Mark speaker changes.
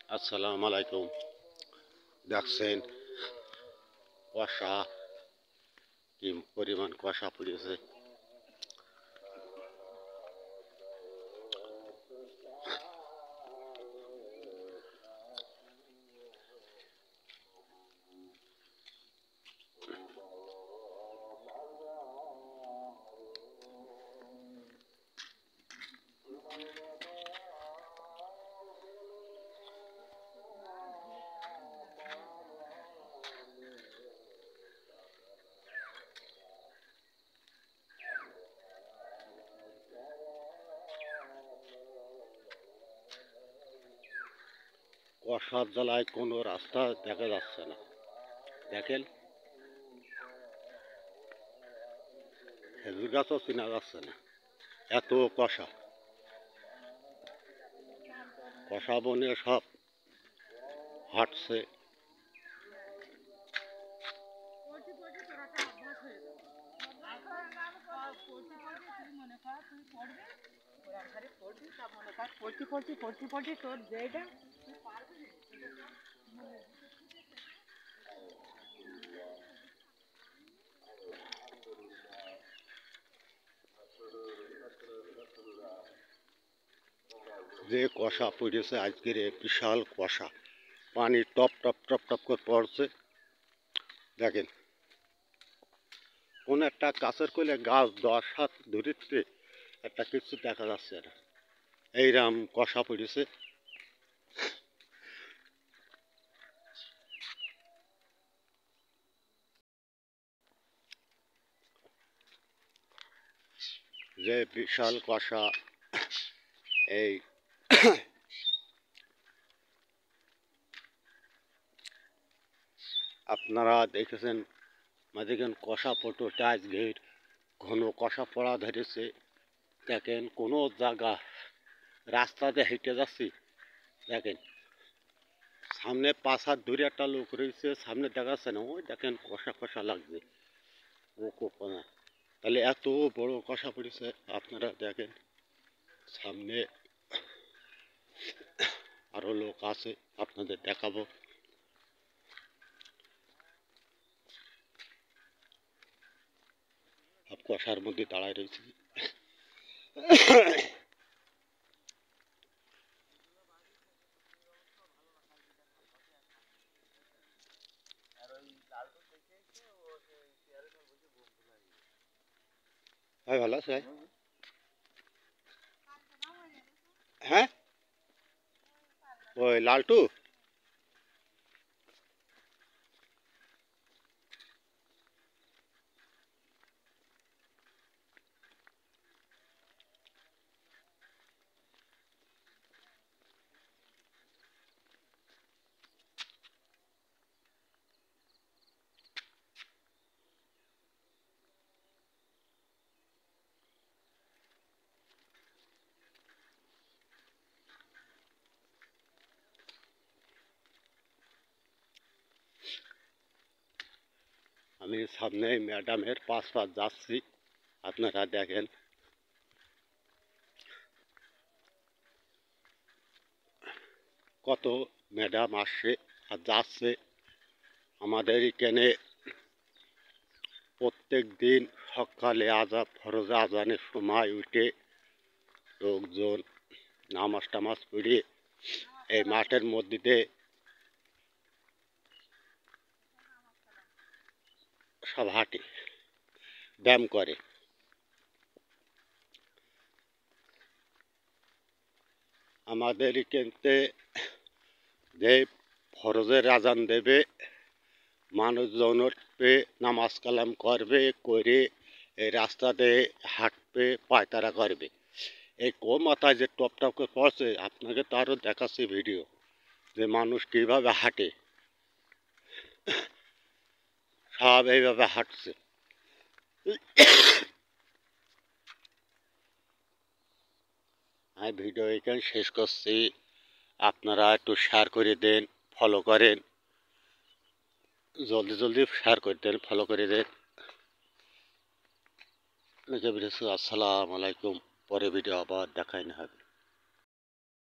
Speaker 1: আসসালামু আলাইকুম। দেখছেন কুয়াশা, কি পরিমাণ কুয়াশা পড়েছে। কুয়াশার জ্বালায় কোনো রাস্তা দেখা যাচ্ছে না। দেখেন, খেজুর গাছও চেনা যাচ্ছে না, এত কুয়াশা। কুয়াশা বনে সব হাঁটছে। যে কুয়াশা পড়েছে আজকের, বিশাল কুয়াশা, পানি টপ টপ টপ টপ করে পড়ছে। দেখেন, কোন একটা গাছের কোলে গাছ 10 হাত দূরিত্বে একটা কিছু দেখা যাচ্ছে না, এইরকম কুয়াশা পড়েছে। যে বিশাল কুয়াশা, এই আপনারা দেখেছেন দেখেন কুয়াশা পড়তে আজকের ঘন কুয়াশা পড়া ধরেছে। দেখেন কোনো জায়গা রাস্তাতে হেঁটে যাচ্ছি, দেখেন সামনে 5 হাত দূরে একটা লোক রয়েছে, সামনে দেখাচ্ছে না, ওই দেখেন কুয়াশা কুয়াশা লাগছে। ও কোপনা, তাহলে এত বড় কুয়াশা পড়েছে। আপনারা দেখেন সামনে আরো লোক আছে, আপনাদের দেখাবো। কুয়াশার মধ্যে দাঁড়ায় রয়েছে। ভাই ভালো আছে? হ্যাঁ, ওই লালটু। আমি সামনে ম্যাডামের পাশ যাচ্ছি, আপনারা দেখেন কত ম্যাডাম আসছে আর যাচ্ছে। আমাদের এখানে প্রত্যেক দিন সকালে ফরজে আজানের সময় উঠে লোকজন নামাজ টামাজ পড়ে এই মাঠের মধ্যে দিয়ে সব হাঁটে, ব্যায়াম করে। আমাদের এখানতে যে ফরজের আজান দেবে, মানুষজন উঠবে, নামাজ কালাম করবে, করে এই রাস্তাতে হাঁটবে, পায়তারা করবে। এই মাথায় যে টপ টপ করে পড়ছে, আপনাকে তো আরও দেখাচ্ছি ভিডিও, যে মানুষ কীভাবে হাঁটে, সব এইভাবে হাঁটছে। আমি ভিডিও এখানে শেষ করছি। আপনারা একটু শেয়ার করে দেন, ফলো করেন, জলদি জলদি শেয়ার করে দেন, ফলো করে দেন। আসসালামু আলাইকুম। পরে ভিডিও আবার দেখাই না হবে।